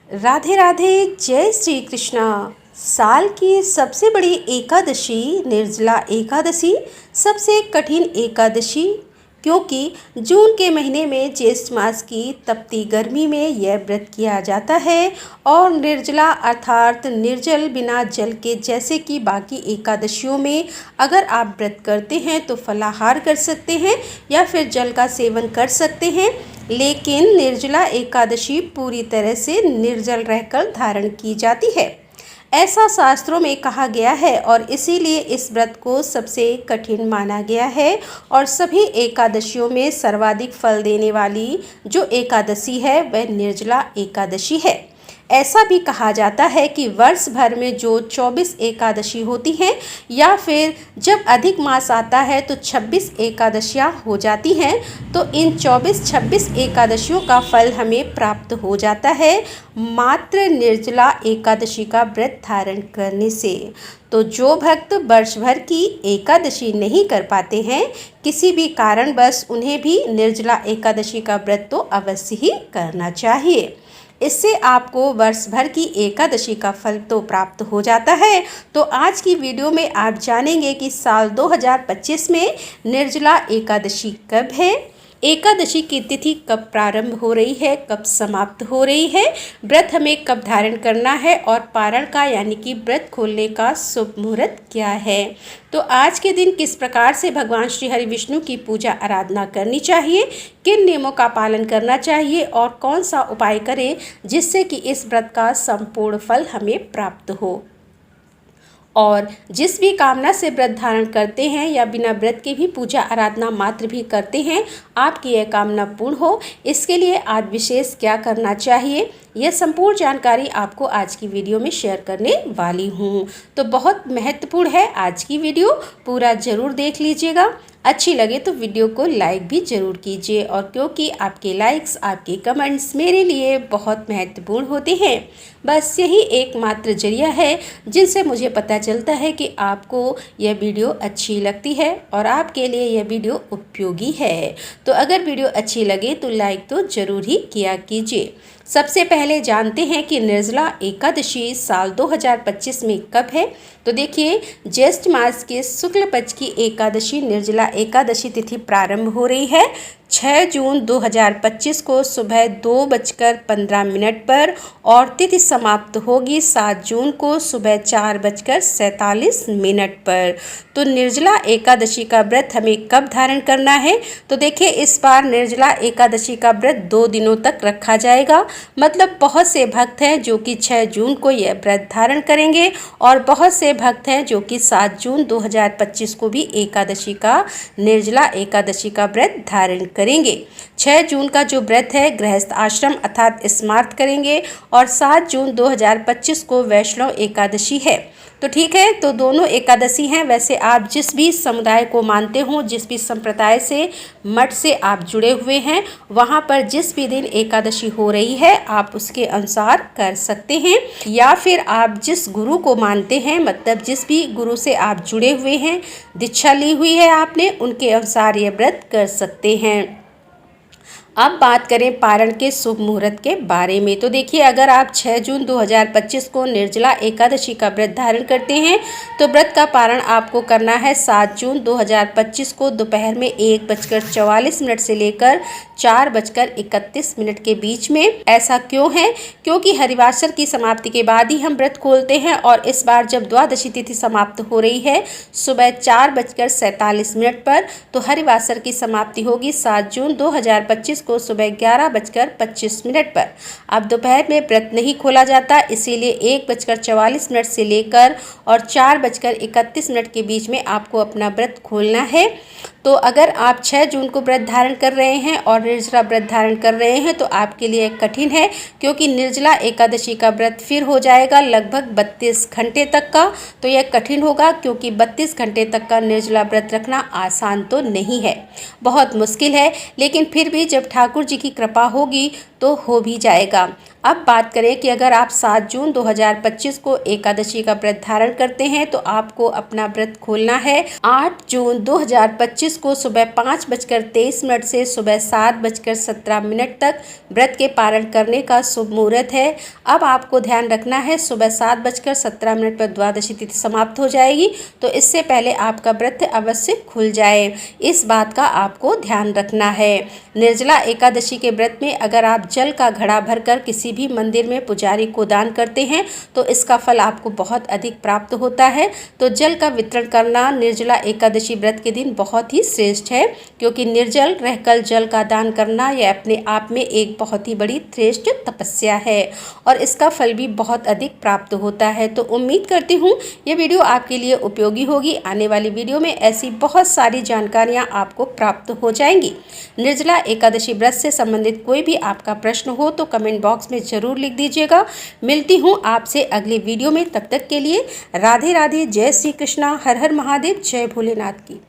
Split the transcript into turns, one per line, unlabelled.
राधे राधे। जय श्री कृष्णा। साल की सबसे बड़ी एकादशी निर्जला एकादशी सबसे कठिन एकादशी, क्योंकि जून के महीने में ज्येष्ठ मास की तपती गर्मी में यह व्रत किया जाता है। और निर्जला अर्थात निर्जल, बिना जल के, जैसे कि बाकी एकादशियों में अगर आप व्रत करते हैं तो फलाहार कर सकते हैं या फिर जल का सेवन कर सकते हैं, लेकिन निर्जला एकादशी पूरी तरह से निर्जल रहकर धारण की जाती है, ऐसा शास्त्रों में कहा गया है। और इसीलिए इस व्रत को सबसे कठिन माना गया है। और सभी एकादशियों में सर्वाधिक फल देने वाली जो एकादशी है वह निर्जला एकादशी है। ऐसा भी कहा जाता है कि वर्ष भर में जो 24 एकादशी होती हैं या फिर जब अधिक मास आता है तो 26 एकादशियाँ हो जाती हैं, तो इन 24-26 एकादशियों का फल हमें प्राप्त हो जाता है मात्र निर्जला एकादशी का व्रत धारण करने से। तो जो भक्त वर्ष भर की एकादशी नहीं कर पाते हैं किसी भी कारणवश, उन्हें भी निर्जला एकादशी का व्रत तो अवश्य ही करना चाहिए। इससे आपको वर्ष भर की एकादशी का फल तो प्राप्त हो जाता है। तो आज की वीडियो में आप जानेंगे कि साल 2025 में निर्जला एकादशी कब है, एकादशी की तिथि कब प्रारंभ हो रही है, कब समाप्त हो रही है, व्रत हमें कब धारण करना है और पारण का यानी कि व्रत खोलने का शुभ मुहूर्त क्या है। तो आज के दिन किस प्रकार से भगवान श्री हरि विष्णु की पूजा आराधना करनी चाहिए, किन नियमों का पालन करना चाहिए और कौन सा उपाय करें जिससे कि इस व्रत का संपूर्ण फल हमें प्राप्त हो। और जिस भी कामना से व्रत धारण करते हैं या बिना व्रत के भी पूजा आराधना मात्र भी करते हैं, आपकी यह कामना पूर्ण हो, इसके लिए आज विशेष क्या करना चाहिए, यह संपूर्ण जानकारी आपको आज की वीडियो में शेयर करने वाली हूँ। तो बहुत महत्वपूर्ण है आज की वीडियो, पूरा ज़रूर देख लीजिएगा। अच्छी लगे तो वीडियो को लाइक भी ज़रूर कीजिए, और क्योंकि आपके लाइक्स, आपके कमेंट्स मेरे लिए बहुत महत्वपूर्ण होते हैं। बस यही एकमात्र जरिया है जिनसे मुझे पता चलता है कि आपको यह वीडियो अच्छी लगती है और आपके लिए यह वीडियो उपयोगी है। तो अगर वीडियो अच्छी लगे तो लाइक तो ज़रूर ही किया कीजिए। सबसे पहले जानते हैं कि निर्जला एकादशी साल 2025 में कब है। तो देखिए, ज्येष्ठ मास के शुक्ल पक्ष की एकादशी निर्जला एकादशी तिथि प्रारंभ हो रही है 6 जून 2025 को सुबह 2:15 पर, और तिथि समाप्त होगी 7 जून को सुबह 4:47 पर। तो निर्जला एकादशी का व्रत हमें कब धारण करना है, तो देखिए इस बार निर्जला एकादशी का व्रत 2 दिनों तक रखा जाएगा। मतलब बहुत से भक्त हैं जो कि 6 जून को यह व्रत धारण करेंगे और बहुत से भक्त हैं जो कि 7 जून 2025 को भी एकादशी का, निर्जला एकादशी का व्रत धारण करेंगे। 6 जून का जो व्रत है गृहस्थ आश्रम अर्थात स्मार्त करेंगे, और 7 जून 2025 को वैष्णव एकादशी है। तो ठीक है, तो दोनों एकादशी हैं। वैसे आप जिस भी समुदाय को मानते हो, जिस भी संप्रदाय से, मठ से आप जुड़े हुए हैं, वहाँ पर जिस भी दिन एकादशी हो रही है आप उसके अनुसार कर सकते हैं, या फिर आप जिस गुरु को मानते हैं, मतलब जिस भी गुरु से आप जुड़े हुए हैं, दीक्षा ली हुई है आपने, उनके अनुसार ये व्रत कर सकते हैं। अब बात करें पारण के शुभ मुहूर्त के बारे में। तो देखिए, अगर आप 6 जून 2025 को निर्जला एकादशी का व्रत धारण करते हैं तो व्रत का पारण आपको करना है 7 जून 2025 को दोपहर में 1:44 से लेकर 4:31 के बीच में। ऐसा क्यों है? क्योंकि हरिवासर की समाप्ति के बाद ही हम व्रत खोलते हैं, और इस बार जब द्वादशी तिथि समाप्त हो रही है सुबह 4:47 पर, तो हरिवासर की समाप्ति होगी 7 जून 2025 को सुबह 11:25 पर। अब दोपहर में व्रत नहीं खोला जाता, इसीलिए 1:44 से लेकर और 4:31 के बीच में आपको अपना व्रत खोलना है। तो अगर आप 6 जून को व्रत धारण कर रहे हैं और निर्जला व्रत धारण कर रहे हैं तो आपके लिए कठिन है, क्योंकि निर्जला एकादशी का व्रत फिर हो जाएगा लगभग 32 घंटे तक का। तो यह कठिन होगा, क्योंकि 32 घंटे तक का निर्जला व्रत रखना आसान तो नहीं है, बहुत मुश्किल है। लेकिन फिर भी जब ठाकुर जी की कृपा होगी तो हो भी जाएगा। अब बात करें कि अगर आप 7 जून 2025 को एकादशी का व्रत धारण करते हैं तो आपको अपना व्रत खोलना है। 8 जून 2025 को सुबह 5:23 से सुबह 7:17 तक व्रत के पारण करने का शुभ मुहूर्त है। अब आपको ध्यान रखना है, सुबह 7:17 पर द्वादशी तिथि समाप्त हो जाएगी, तो इससे पहले आपका व्रत अवश्य खुल जाए, इस बात का आपको ध्यान रखना है। निर्जला एकादशी के व्रत में अगर आप जल का घड़ा भरकर किसी भी मंदिर में पुजारी को दान करते हैं तो इसका फल आपको बहुत अधिक प्राप्त होता है। तो जल का वितरण करना निर्जला एकादशी व्रत के दिन बहुत ही श्रेष्ठ है, क्योंकि निर्जल रहकर जल का दान करना यह अपने आप में एक बहुत ही बड़ी श्रेष्ठ तपस्या है और इसका फल भी बहुत अधिक प्राप्त होता है। तो उम्मीद करती हूँ ये वीडियो आपके लिए उपयोगी होगी। आने वाली वीडियो में ऐसी बहुत सारी जानकारियाँ आपको प्राप्त हो जाएंगी। निर्जला एकादशी व्रत से संबंधित कोई भी आपका प्रश्न हो तो कमेंट बॉक्स में ज़रूर लिख दीजिएगा। मिलती हूँ आपसे अगली वीडियो में, तब तक के लिए राधे राधे, जय श्री कृष्णा, हर हर महादेव, जय भोलेनाथ की।